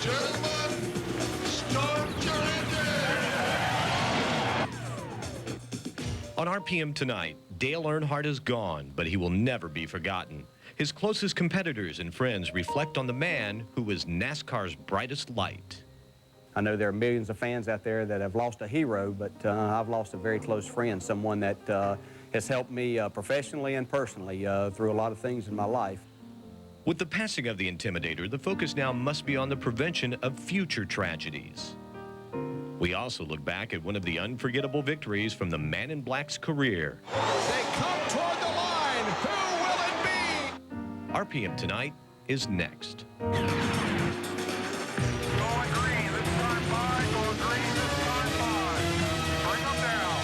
Gentlemen, start your engine! On RPM tonight, Dale Earnhardt is gone, but he will never be forgotten. His closest competitors and friends reflect on the man who was NASCAR's brightest light. I know there are millions of fans out there that have lost a hero, but I've lost a very close friend, someone that has helped me professionally and personally through a lot of things in my life. With the passing of the Intimidator, the focus now must be on the prevention of future tragedies. We also look back at one of the unforgettable victories from the Man in Black's career. They come toward the line. Who will it be? RPM Tonight is next. Going green this time by, going green this time by. Bring them down.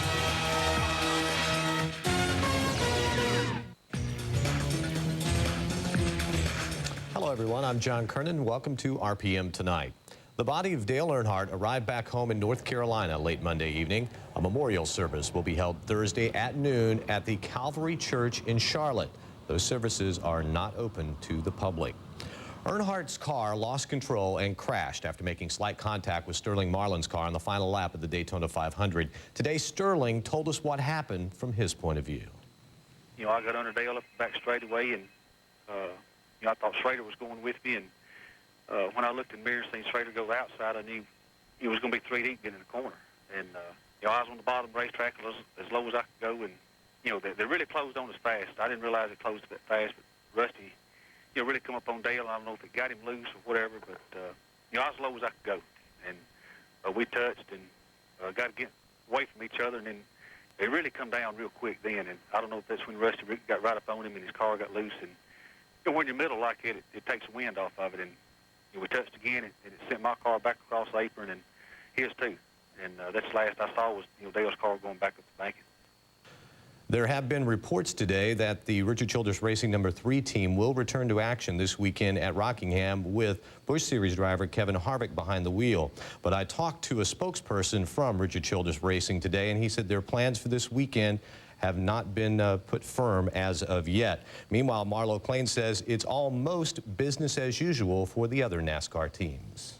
Hello, everyone. I'm John Kernan. Welcome to RPM Tonight. The body of Dale Earnhardt arrived back home in North Carolina late Monday evening. A memorial service will be held Thursday at noon at the Calvary Church in Charlotte. Those services are not open to the public. Earnhardt's car lost control and crashed after making slight contact with Sterling Marlin's car on the final lap of the Daytona 500. Today, Sterling told us what happened from his point of view. You know, I got under Dale up the back straightaway, and you know, I thought Schrader was going with me, and when I looked in the mirror and seen Schrader go outside, I knew he was going to be 3 deep getting in the corner. And you know, I was on the bottom of the racetrack as low as I could go, and you know, they really closed on us fast. I didn't realize it closed that fast, but Rusty, you know, really come up on Dale. I don't know if it got him loose or whatever, but you know, I was as low as I could go, and we touched and got to get away from each other, and then they really come down real quick then. And I don't know if that's when Rusty got right up on him and his car got loose. And you know, when you're middle like it takes the wind off of it, and we touched again, and it sent my car back across the apron, and his too. And that's the last I saw was, you know, Dale's car going back up the bank. There have been reports today that the Richard Childress Racing No. 3 team will return to action this weekend at Rockingham with Busch Series driver Kevin Harvick behind the wheel. But I talked to a spokesperson from Richard Childress Racing today, and he said their plans for this weekend have not been put firm as of yet. Meanwhile, Marlo Klein says it's almost business as usual for the other NASCAR teams.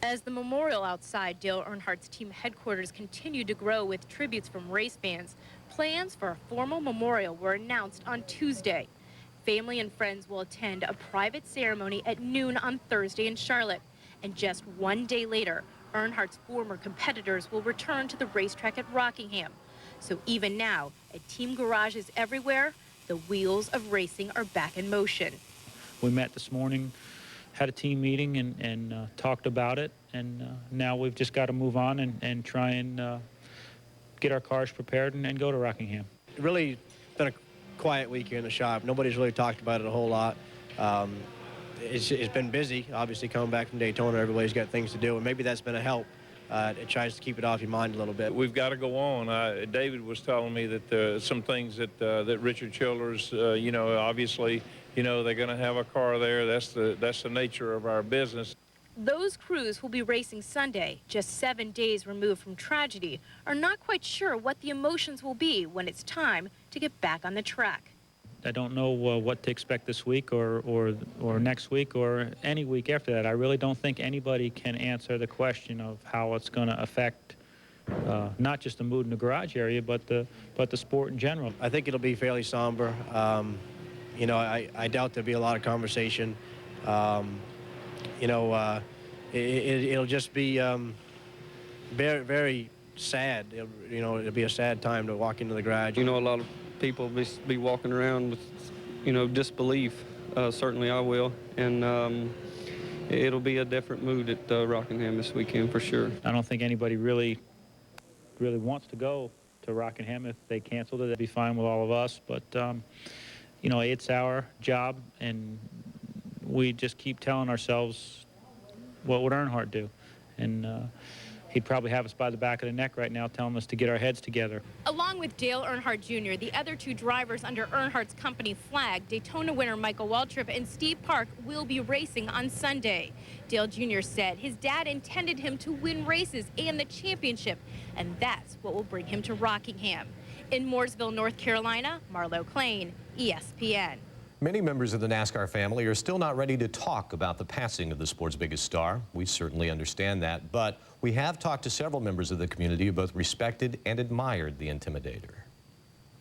As the memorial outside Dale Earnhardt's team headquarters continued to grow with tributes from race fans, plans for a formal memorial were announced on Tuesday. Family and friends will attend a private ceremony at noon on Thursday in Charlotte. And just 1 day later, Earnhardt's former competitors will return to the racetrack at Rockingham. So even now, at team garages everywhere, the wheels of racing are back in motion. We met this morning, had a team meeting, and talked about it. And now we've just got to move on and try and get our cars prepared and go to Rockingham. It really been a quiet week here in the shop. Nobody's really talked about it a whole lot. It's been busy, obviously, coming back from Daytona. Everybody's got things to do, and maybe that's been a help. It tries to keep it off your mind a little bit. We've got to go on. David was telling me that some things that Richard Childress, you know, obviously, you know, they're going to have a car there. That's the nature of our business. Those crews who'll be racing Sunday, just 7 days removed from tragedy, are not quite sure what the emotions will be when it's time to get back on the track. I don't know what to expect this week or next week or any week after that. I really don't think anybody can answer the question of how it's going to affect not just the mood in the garage area, but the sport in general. I think it'll be fairly somber. You know, I doubt there'll be a lot of conversation. You know, it'll just be very, very sad. You know, it'll be a sad time to walk into the garage. You know, a lot of people be walking around with, you know, disbelief. Certainly I will. And it'll be a different mood at Rockingham this weekend for sure. I don't think anybody really wants to go to Rockingham. If they canceled it, that'd be fine with all of us. But, you know, it's our job, and we just keep telling ourselves, what would Earnhardt do? And he'd probably have us by the back of the neck right now telling us to get our heads together. Along with Dale Earnhardt Jr., the other two drivers under Earnhardt's company flag, Daytona winner Michael Waltrip and Steve Park, will be racing on Sunday. Dale Jr. said his dad intended him to win races and the championship, and that's what will bring him to Rockingham. In Mooresville, North Carolina, Marlo Klein, ESPN. Many members of the NASCAR family are still not ready to talk about the passing of the sport's biggest star. We certainly understand that, but we have talked to several members of the community who both respected and admired the Intimidator.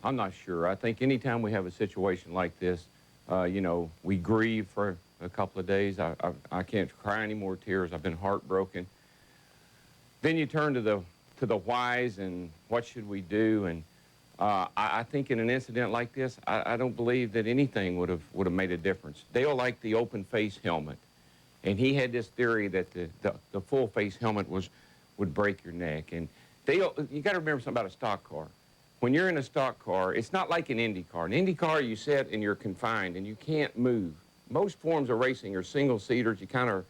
I'm not sure. I think anytime we have a situation like this, you know, we grieve for a couple of days. I can't cry any more tears. I've been heartbroken. Then you turn to the whys and what should we do, and I think in an incident like this, I don't believe that anything would have made a difference. Dale liked the open face helmet, and he had this theory that the full face helmet would break your neck. And Dale, you got to remember something about a stock car. When you're in a stock car, it's not like an Indy car. An Indy car, you sit and you're confined and you can't move. Most forms of racing are single seaters. You kind of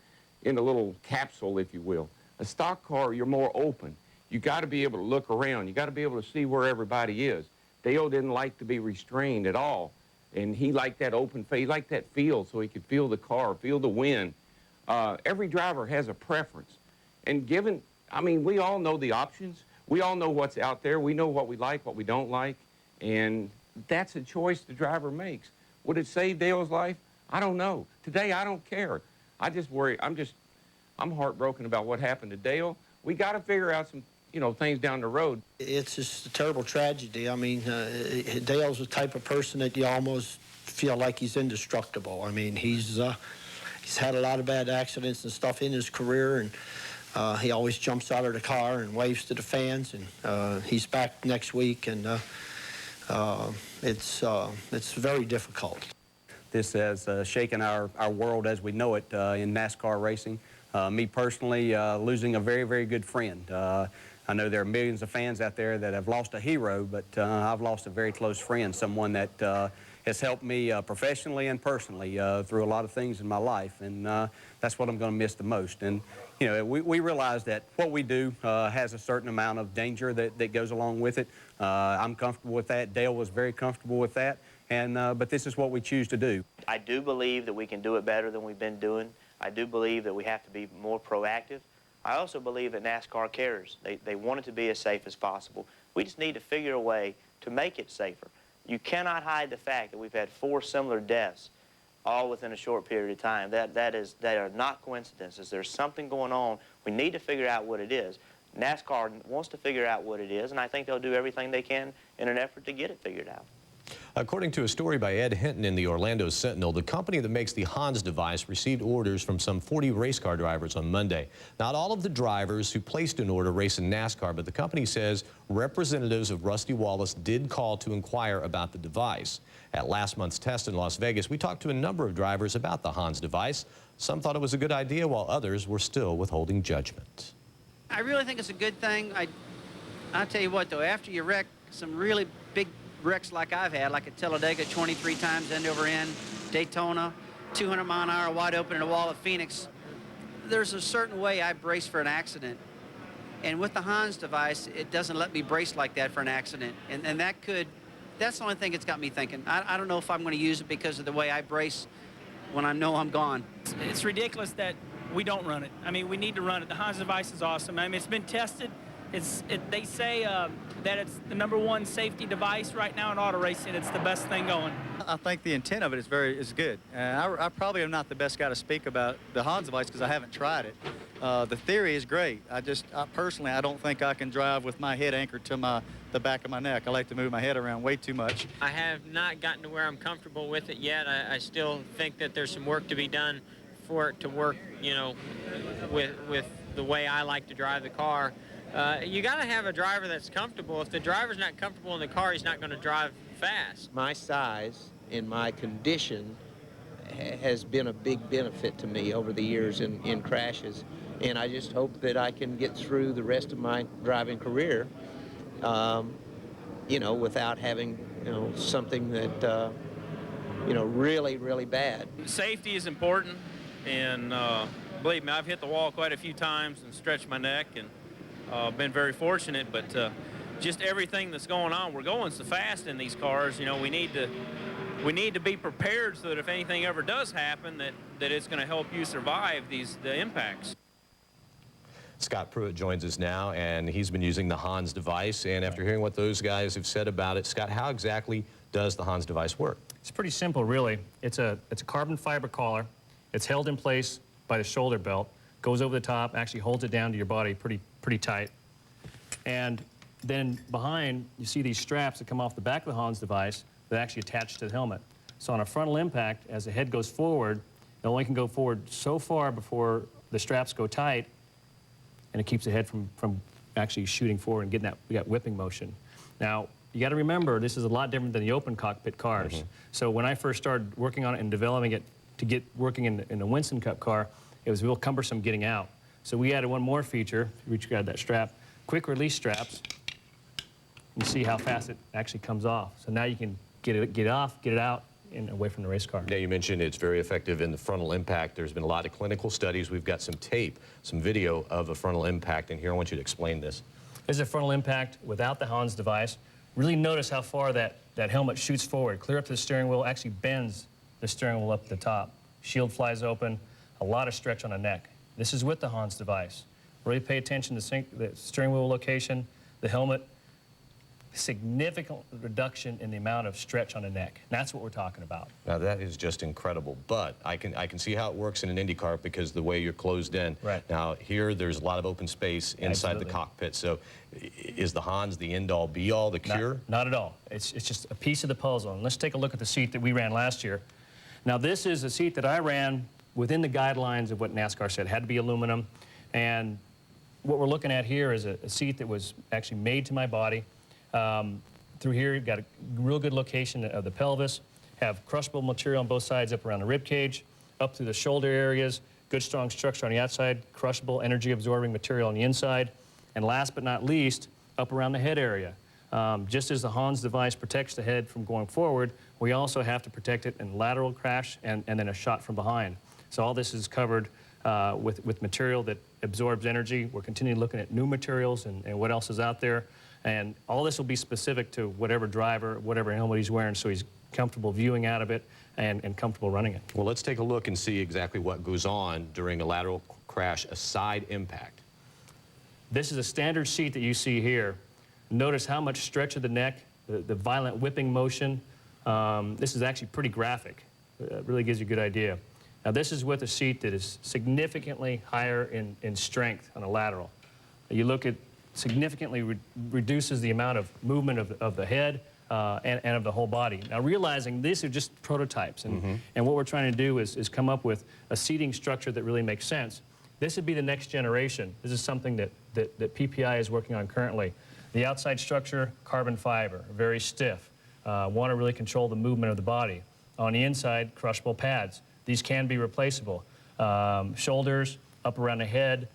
in a little capsule, if you will. A stock car, you're more open. You got to be able to look around. You got to be able to see where everybody is. Dale didn't like to be restrained at all, and he liked that open face, he liked that feel, so he could feel the car, feel the wind. Every driver has a preference, and given, I mean, we all know the options. We all know what's out there. We know what we like, what we don't like, and that's a choice the driver makes. Would it save Dale's life? I don't know. Today, I don't care. I just worry. I'm heartbroken about what happened to Dale. We got to figure out some, you know, things down the road. It's just a terrible tragedy. I mean, Dale's the type of person that you almost feel like he's indestructible. I mean, he's had a lot of bad accidents and stuff in his career, and he always jumps out of the car and waves to the fans, and he's back next week, and it's very difficult. This has shaken our world as we know it in NASCAR racing. Me personally, losing a very, very good friend. I know there are millions of fans out there that have lost a hero, but I've lost a very close friend, someone that has helped me professionally and personally through a lot of things in my life, and that's what I'm going to miss the most. And you know, we realize that what we do has a certain amount of danger that goes along with it. I'm comfortable with that. Dale was very comfortable with that, and but this is what we choose to do. I do believe that we can do it better than we've been doing. I do believe that we have to be more proactive. I also believe that NASCAR cares. They want it to be as safe as possible. We just need to figure a way to make it safer. You cannot hide the fact that we've had 4 similar deaths all within a short period of time. They are not coincidences. There's something going on. We need to figure out what it is. NASCAR wants to figure out what it is, and I think they'll do everything they can in an effort to get it figured out. According to a story by Ed Hinton in the Orlando Sentinel, the company that makes the Hans device received orders from some 40 race car drivers on Monday. Not all of the drivers who placed an order race in NASCAR, but the company says representatives of Rusty Wallace did call to inquire about the device. At last month's test in Las Vegas, we talked to a number of drivers about the Hans device. Some thought it was a good idea, while others were still withholding judgment. I really think it's a good thing. I'll tell you what, though, after you wreck some really big wrecks like I've had, like at Talladega 23 times end over end, Daytona, 200-mile-an-hour wide open in the wall of Phoenix, there's a certain way I brace for an accident. And with the Hans device, it doesn't let me brace like that for an accident. And that's the only thing that's got me thinking. I don't know if I'm going to use it because of the way I brace when I know I'm gone. It's ridiculous that we don't run it. I mean, we need to run it. The Hans device is awesome. I mean, it's been tested. They say that it's the #1 safety device right now in auto racing. It's the best thing going. I think the intent of it is good. I probably am not the best guy to speak about the Hans device because I haven't tried it. The theory is great. Personally, I don't think I can drive with my head anchored to the back of my neck. I like to move my head around way too much. I have not gotten to where I'm comfortable with it yet. I still think that there's some work to be done for it to work, you know, with the way I like to drive the car. You got to have a driver that's comfortable. If the driver's not comfortable in the car, he's not going to drive fast. My size and my condition has been a big benefit to me over the years in crashes, and I just hope that I can get through the rest of my driving career, you know, without having, you know, something that, you know, really, really bad. Safety is important, and believe me, I've hit the wall quite a few times and stretched my neck, and been very fortunate, but just everything that's going on, we're going so fast in these cars, you know, we need to be prepared so that if anything ever does happen, that it's going to help you survive the impacts. Scott Pruitt joins us now, and he's been using the Hans device, and after hearing what those guys have said about it, Scott, how exactly does the Hans device work? It's pretty simple, really. It's a carbon fiber collar. It's held in place by the shoulder belt, goes over the top, actually holds it down to your body pretty tight. And then behind, you see these straps that come off the back of the Hans device that actually attach to the helmet. So on a frontal impact, as the head goes forward, it only can go forward so far before the straps go tight, and it keeps the head from actually shooting forward and getting that whipping motion. Now, you got to remember, this is a lot different than the open cockpit cars. Mm-hmm. So when I first started working on it and developing it to get working in the Winston Cup car, it was real cumbersome getting out. So we added one more feature, which got that strap, quick release straps. You see how fast it actually comes off. So now you can get it off, get it out, and away from the race car. Now, you mentioned it's very effective in the frontal impact. There's been a lot of clinical studies. We've got some tape, some video of a frontal impact, and here I want you to explain this. This is a frontal impact without the Hans device. Really notice how far that helmet shoots forward, clear up to the steering wheel, actually bends the steering wheel up to the top. Shield flies open, a lot of stretch on the neck. This is with the Hans device. Really pay attention to the steering wheel location, the helmet, significant reduction in the amount of stretch on the neck. That's what we're talking about. Now, that is just incredible, but I can see how it works in an Indy car because the way you're closed in. Right. Now, here, there's a lot of open space inside Absolutely. the cockpit, so is the Hans the end-all, be-all, the cure? Not at all. It's just a piece of the puzzle. And let's take a look at the seat that we ran last year. Now, this is a seat that I ran within the guidelines of what NASCAR said. It had to be aluminum, and what we're looking at here is a seat that was actually made to my body. Through here, you've got a real good location of the pelvis, have crushable material on both sides up around the rib cage, up through the shoulder areas, good strong structure on the outside, crushable energy absorbing material on the inside, and last but not least, up around the head area. Just as the Hans device protects the head from going forward, we also have to protect it in lateral crash and then a shot from behind. So all this is covered with material that absorbs energy. We're continually looking at new materials and what else is out there. And all this will be specific to whatever driver, whatever helmet he's wearing, so he's comfortable viewing out of it and comfortable running it. Well, let's take a look and see exactly what goes on during a lateral crash, a side impact. This is a standard seat that you see here. Notice how much stretch of the neck, the violent whipping motion. This is actually pretty graphic. It really gives you a good idea. Now, this is with a seat that is significantly higher in strength on a lateral. You look at significantly reduces the amount of movement of the head and of the whole body. Now, realizing these are just prototypes, and what we're trying to do is come up with a seating structure that really makes sense. This would be the next generation. This is something that PPI is working on currently. The outside structure, carbon fiber, very stiff. Want to really control the movement of the body. On the inside, crushable pads. These can be replaceable. Shoulders, up around the head,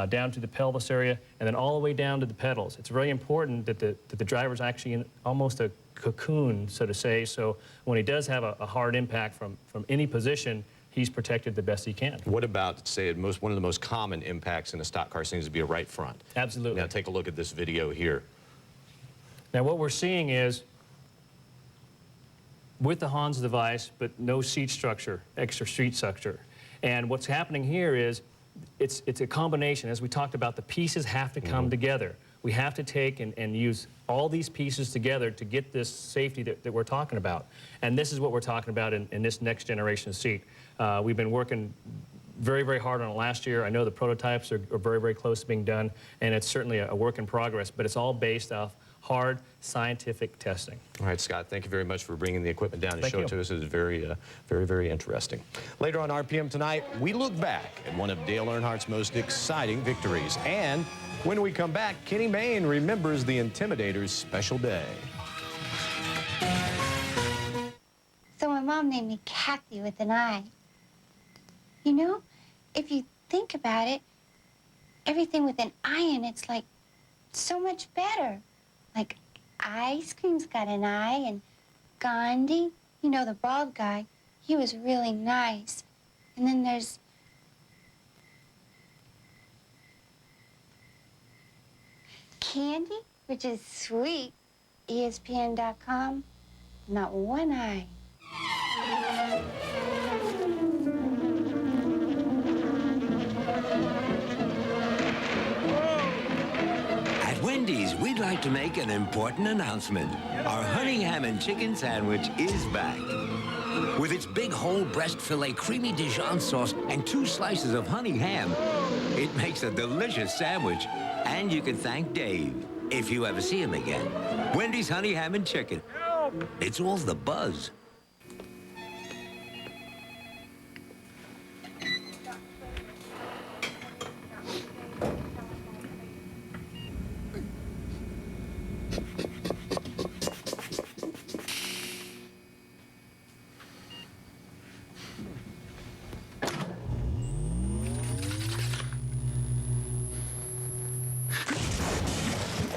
down to the pelvis area, and then all the way down to the pedals. It's very important that the driver's actually in almost a cocoon, so to say, so when he does have a hard impact from any position, he's protected the best he can. What about, say, one of the most common impacts in a stock car seems to be a right front? Absolutely. Now, take a look at this video here. Now, what we're seeing is, with the Hans device, but no seat structure, extra seat structure. And what's happening here is, it's a combination. As we talked about, the pieces have to come together. We have to take and use all these pieces together to get this safety that we're talking about. And this is what we're talking about in this next generation seat. We've been working very, very hard on it last year. I know the prototypes are very, very close to being done, and it's certainly a work in progress, but it's all based off hard scientific testing. All right, Scott, thank you very much for bringing the equipment down to show it to us. It was very, very interesting. Later on RPM tonight, we look back at one of Dale Earnhardt's most exciting victories. And when we come back, Kenny Mayne remembers the Intimidator's special day. So my mom named me Kathy with an I. You know, if you think about it, everything with an I in it's like so much better. Like ice cream's got an I, and Gandhi, you know, the bald guy, he was really nice. And then there's Candy, which is sweet. ESPN.com, not one I. At Wendy's, we'd like to make an important announcement. Our honey ham and chicken sandwich is back. With its big whole breast filet, creamy Dijon sauce, and 2 slices of honey ham, it makes a delicious sandwich. And you can thank Dave if you ever see him again. Wendy's Honey Ham and Chicken. It's all the buzz.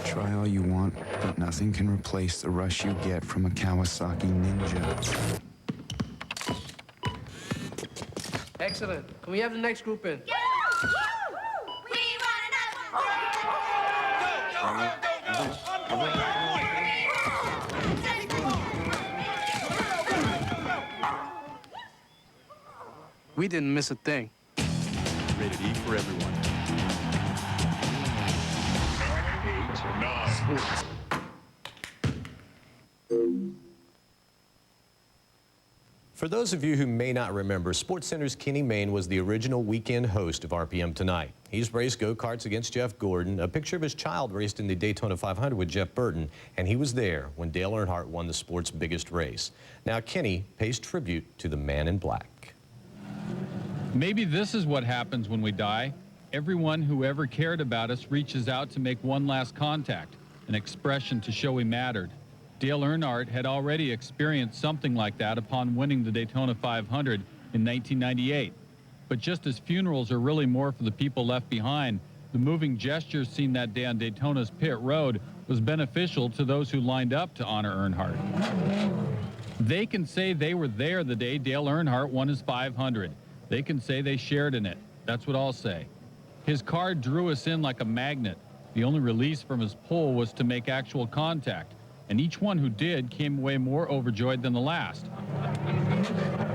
Try all you want, but nothing can replace the rush you get from a Kawasaki Ninja. Excellent. Can we have the next group in? We didn't miss a thing. Rated E for everyone. For those of you who may not remember, SportsCenter's Kenny Mayne was the original weekend host of RPM Tonight. He's raced go-karts against Jeff Gordon. A picture of his child raced in the Daytona 500 with Jeff Burton, and he was there when Dale Earnhardt won the sport's biggest race. Now Kenny pays tribute to the man in black. Maybe this is what happens when we die. Everyone who ever cared about us reaches out to make one last contact, an expression to show we mattered. Dale Earnhardt had already experienced something like that upon winning the Daytona 500 in 1998. But just as funerals are really more for the people left behind, the moving gesture seen that day on Daytona's pit road was beneficial to those who lined up to honor Earnhardt. They can say they were there the day Dale Earnhardt won his 500. They can say they shared in it. That's what I'll say. His car drew us in like a magnet. The only release from his pull was to make actual contact, and each one who did came away more overjoyed than the last.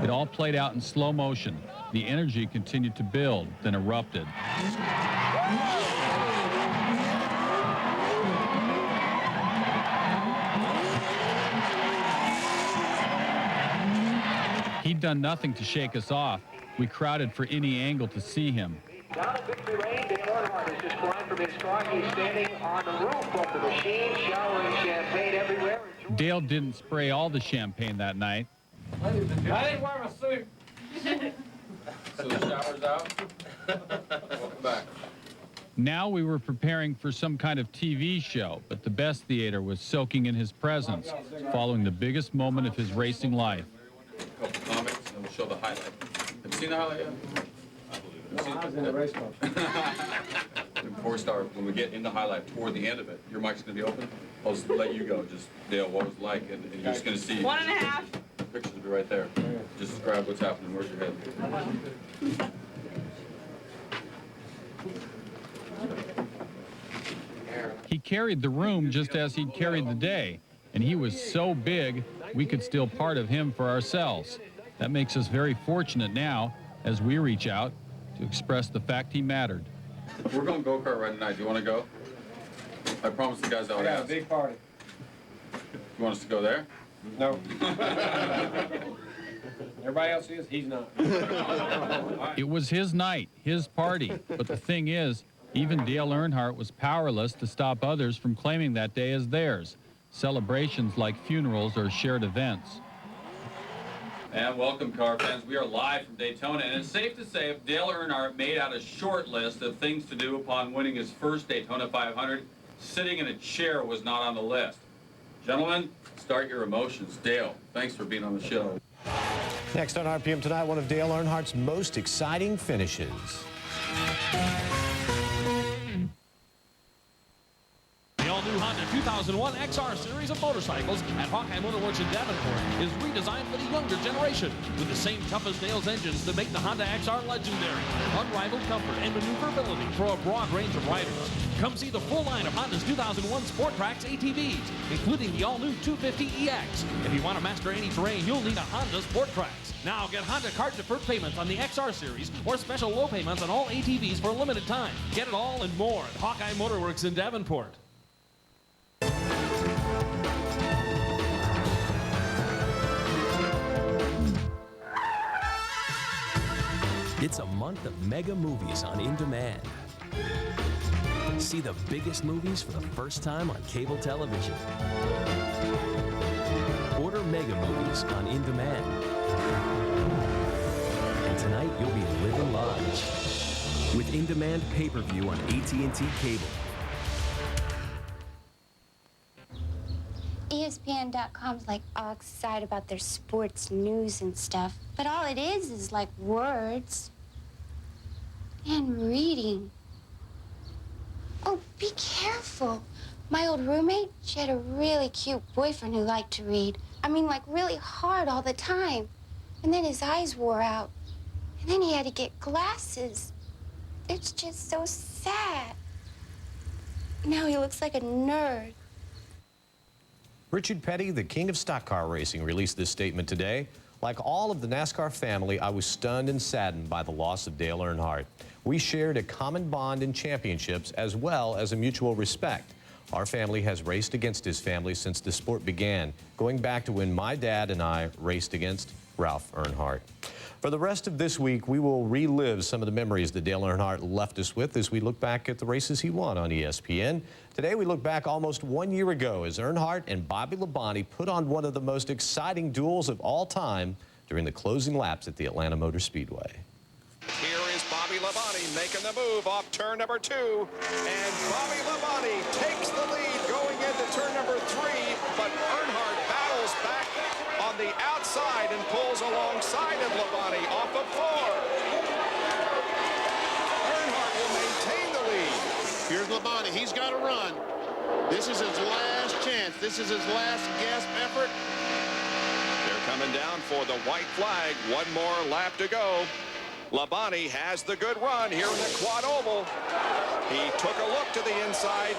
It all played out in slow motion. The energy continued to build, then erupted. He'd done nothing to shake us off. We crowded for any angle to see him. Down at victory lane, Dale Earnhardt has just climbed from his car. He's standing on the roof of the machine, showering champagne everywhere. Dale didn't spray all the champagne that night. I didn't wear my suit. So the shower's out? Welcome back. Now we were preparing for some kind of TV show, but the best theater was soaking in his presence, following the biggest moment of his racing life. A couple comments, and then we'll show the highlight. Have you seen the highlight yet? I was in the race car. Before we start, when we get in the highlight toward the end of it, your mic's going to be open. I'll just let you go. Just, Dale, what was it like? And you're just going to see. 1.5. The pictures will be right there. Just describe what's happening. Where's your head? He carried the room just as he'd carried the day, and he was so big we could steal part of him for ourselves. That makes us very fortunate now as we reach out to express the fact he mattered. We're going go-kart right tonight. Do you want to go? I promised the guys I would I got a ask. big party. You want us to go there? No. Everybody else is, he's not. It was his night, his party, but the thing is, even Dale Earnhardt was powerless to stop others from claiming that day as theirs. Celebrations like funerals are shared events. And welcome, car fans. We are live from Daytona, and it's safe to say if Dale Earnhardt made out a short list of things to do upon winning his first Daytona 500, sitting in a chair was not on the list. Gentlemen, start your emotions. Dale, thanks for being on the show. Next on RPM Tonight, one of Dale Earnhardt's most exciting finishes. The all-new Honda 2001 XR series of motorcycles at Hawkeye Motorworks in Davenport is redesigned for the younger generation with the same tough as Dale's engines that make the Honda XR legendary. Unrivaled comfort and maneuverability for a broad range of riders. Come see the full line of Honda's 2001 Sport Trax ATVs, including the all-new 250EX. If you want to master any terrain, you'll need a Honda Sport Trax. Now get Honda card deferred payments on the XR series or special low payments on all ATVs for a limited time. Get it all and more at Hawkeye Motorworks in Davenport. It's a month of mega movies on In Demand. See the biggest movies for the first time on cable television. Order mega movies on In Demand. And tonight you'll be living large with In Demand pay-per-view on AT&T Cable. ESPN.com's like all excited about their sports news and stuff, but all it is like words and reading. Oh, be careful. My old roommate, she had a really cute boyfriend who liked to read. I mean, like really hard all the time. And then his eyes wore out. And then he had to get glasses. It's just so sad. Now he looks like a nerd. Richard Petty, the king of stock car racing, released this statement today. Like all of the NASCAR family, I was stunned and saddened by the loss of Dale Earnhardt. We shared a common bond in championships as well as a mutual respect. Our family has raced against his family since the sport began, going back to when my dad and I raced against Ralph Earnhardt. For the rest of this week, we will relive some of the memories that Dale Earnhardt left us with as we look back at the races he won on ESPN. Today, we look back almost 1 year ago as Earnhardt and Bobby Labonte put on one of the most exciting duels of all time during the closing laps at the Atlanta Motor Speedway. Here is Bobby Labonte making the move off turn number 2. And Bobby Labonte takes the lead going into turn number 3, but Earnhardt battles back on the outside and pulls alongside of Labonte off of 4. Earnhardt will maintain the lead. Here's Labonte. He's got to run. This is his last chance. This is his last gasp effort. They're coming down for the white flag. One more lap to go. Labonte has the good run here in the quad oval. He took a look to the inside.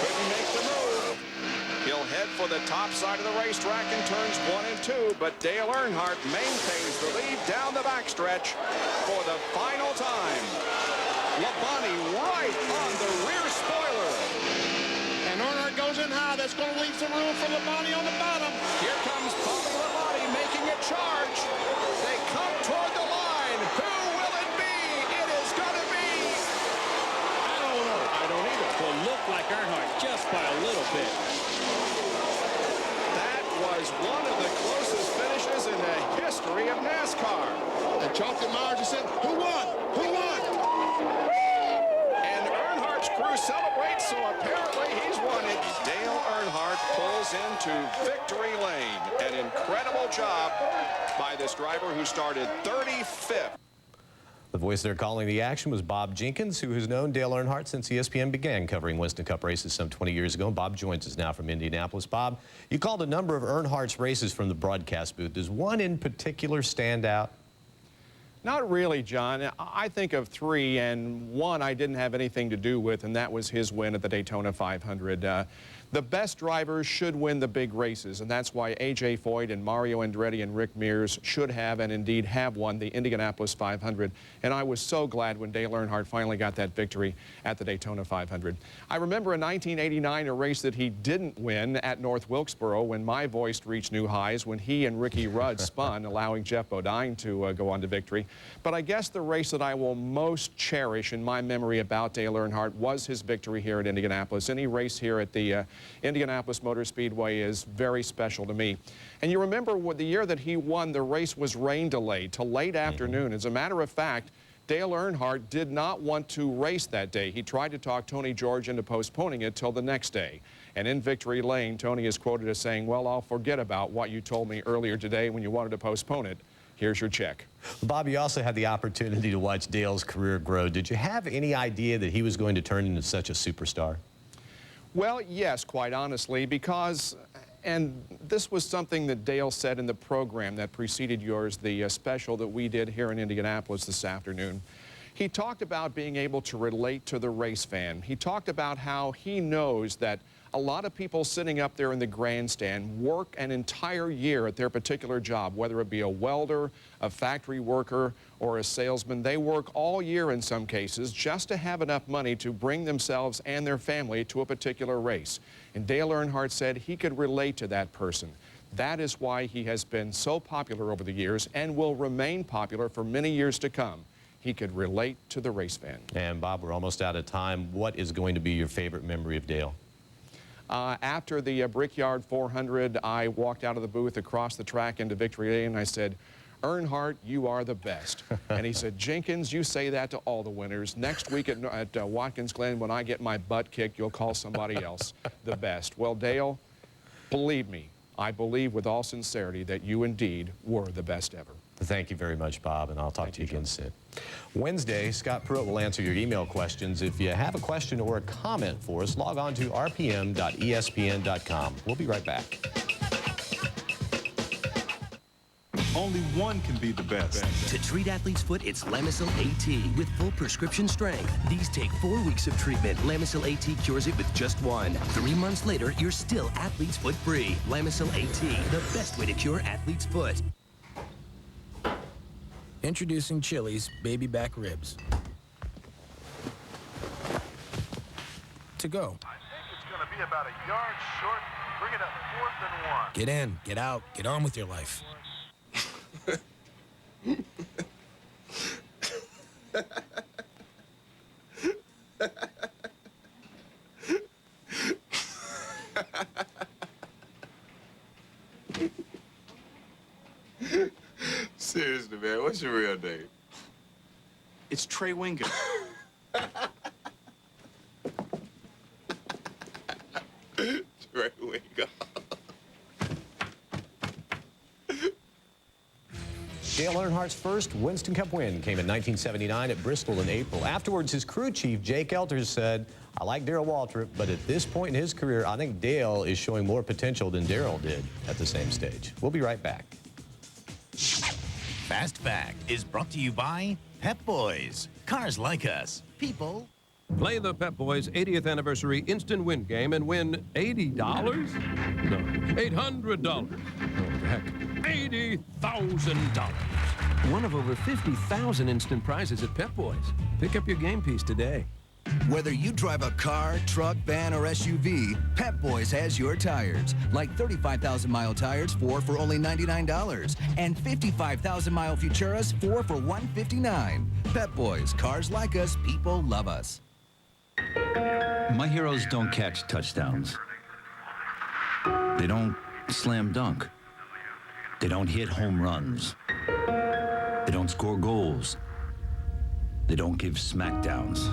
Couldn't make the move. He'll head for the top side of the racetrack in turns 1 and 2, but Dale Earnhardt maintains the lead down the backstretch for the final time. Labonte right on the rear spoiler. And Earnhardt goes in high. That's going to leave some room for Labonte on the bottom. Here comes Bobby Labonte making a charge. They come toward the line. Who will it be? It is going to be... I don't know. I don't either. Will look like Earnhardt just by a little bit. That was one of the closest finishes in the history of NASCAR. And Chalky Myers just said, who won? Who won? And Earnhardt's crew celebrates, so apparently he's won it. Dale Earnhardt pulls into victory lane. An incredible job by this driver who started 35th. The voice there calling the action was Bob Jenkins, who has known Dale Earnhardt since ESPN began covering Winston Cup races some 20 years ago. Bob joins us now from Indianapolis. Bob, you called a number of Earnhardt's races from the broadcast booth. Does one in particular stand out? Not really, John. I think of 3, and 1 I didn't have anything to do with, and that was his win at the Daytona 500. The best drivers should win the big races, and that's why A.J. Foyt and Mario Andretti and Rick Mears should have and indeed have won the Indianapolis 500. And I was so glad when Dale Earnhardt finally got that victory at the Daytona 500. I remember in 1989 a race that he didn't win at North Wilkesboro when my voice reached new highs when he and Ricky Rudd spun, allowing Jeff Bodine to go on to victory. But I guess the race that I will most cherish in my memory about Dale Earnhardt was his victory here at Indianapolis. Any race here at the Indianapolis Motor Speedway is very special to me. And you remember the year that he won, the race was rain delayed till late afternoon. As a matter of fact, Dale Earnhardt did not want to race that day. He tried to talk Tony George into postponing it till the next day. And in victory lane, Tony is quoted as saying, well, I'll forget about what you told me earlier today when you wanted to postpone it. Here's your check. Bob, you also had the opportunity to watch Dale's career grow. Did you have any idea that he was going to turn into such a superstar? Well, yes, quite honestly, because, and this was something that Dale said in the program that preceded yours, the special that we did here in Indianapolis this afternoon. He talked about being able to relate to the race fan. He talked about how he knows that a lot of people sitting up there in the grandstand work an entire year at their particular job, whether it be a welder, a factory worker, or a salesman. They work all year in some cases just to have enough money to bring themselves and their family to a particular race. And Dale Earnhardt said he could relate to that person. That is why he has been so popular over the years and will remain popular for many years to come. He could relate to the race fan. And Bob, we're almost out of time. What is going to be your favorite memory of Dale? After the Brickyard 400, I walked out of the booth across the track into Victory Lane, and I said, "Earnhardt, you are the best." And he said, "Jenkins, you say that to all the winners. Next week at Watkins Glen, when I get my butt kicked, you'll call somebody else the best." Well, Dale, believe me, I believe with all sincerity that you indeed were the best ever. Thank you very much, Bob, and I'll talk to you again soon. Wednesday, Scott Pruitt will answer your email questions. If you have a question or a comment for us, log on to rpm.espn.com. We'll be right back. Only one can be the best. To treat athlete's foot, it's Lamisil AT with full prescription strength. These take 4 weeks of treatment. Lamisil AT cures it with just 1. 3 months later, you're still athlete's foot free. Lamisil AT, the best way to cure athlete's foot. Introducing Chili's baby back ribs. To go. I think it's going to be about a yard short. Bring it up 4th and 1. Get in, get out, get on with your life. Seriously, man, what's your real name? It's Trey Winger. Trey Winger. Dale Earnhardt's first Winston Cup win came in 1979 at Bristol in April. Afterwards, his crew chief, Jake Elters, said, "I like Darrell Waltrip, but at this point in his career, I think Dale is showing more potential than Darrell did at the same stage." We'll be right back. Fast Fact is brought to you by Pep Boys. Cars like us. People. Play the Pep Boys 80th Anniversary Instant Win game and win $80? No, $800. Oh, heck, $80,000. One of over 50,000 instant prizes at Pep Boys. Pick up your game piece today. Whether you drive a car, truck, van, or SUV, Pep Boys has your tires. Like 35,000-mile tires, 4 for only $99. And 55,000-mile Futuras, 4 for $159. Pep Boys, cars like us, people love us. My heroes don't catch touchdowns. They don't slam dunk. They don't hit home runs. They don't score goals. They don't give smackdowns.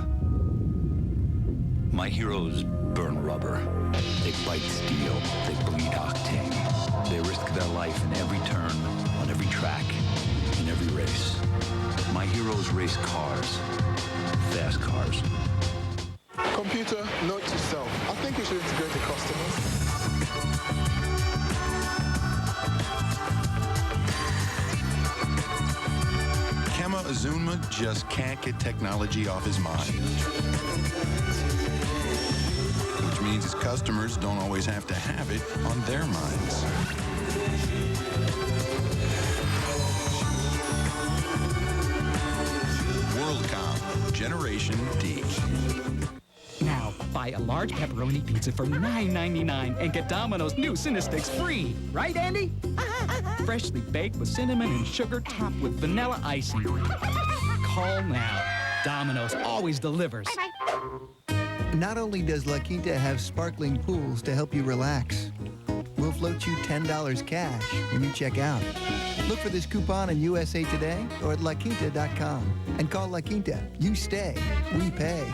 My heroes burn rubber. They bite steel. They bleed octane. They risk their life in every turn, on every track, in every race. My heroes race cars. Fast cars. Computer, note to self. I think we should integrate the customers. Kema Azunma just can't get technology off his mind. Which means his customers don't always have to have it on their minds. WorldCom, Generation D. Now, buy a large pepperoni pizza for $9.99 and get Domino's new Cinesticks free. Right, Andy? Freshly baked with cinnamon and sugar topped with vanilla icing. Call now. Domino's always delivers. Not only does La Quinta have sparkling pools to help you relax, we'll float you $10 cash when you check out. Look for this coupon in USA Today or at laquinta.com and call La Quinta. You stay, we pay.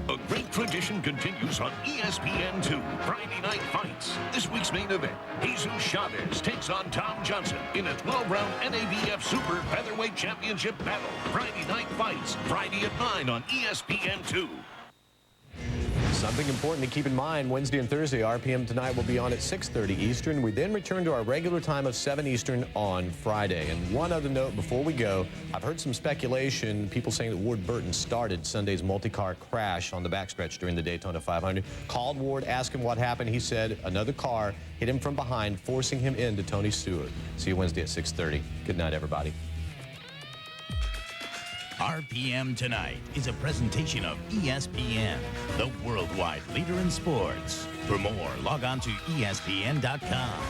A great tradition continues on ESPN2, Friday Night Fights. This week's main event, Jesus Chavez takes on Tom Johnson in a 12-round NABF Super Featherweight Championship battle. Friday Night Fights, Friday at 9 on ESPN2. Something important to keep in mind, Wednesday and Thursday, RPM Tonight will be on at 6:30 Eastern. We then return to our regular time of 7 Eastern on Friday. And one other note before we go, I've heard some speculation, people saying that Ward Burton started Sunday's multi-car crash on the backstretch during the Daytona 500. Called Ward, asked him what happened. He said another car hit him from behind, forcing him into Tony Stewart. See you Wednesday at 6:30. Good night, everybody. RPM Tonight is a presentation of ESPN, the worldwide leader in sports. For more, log on to ESPN.com.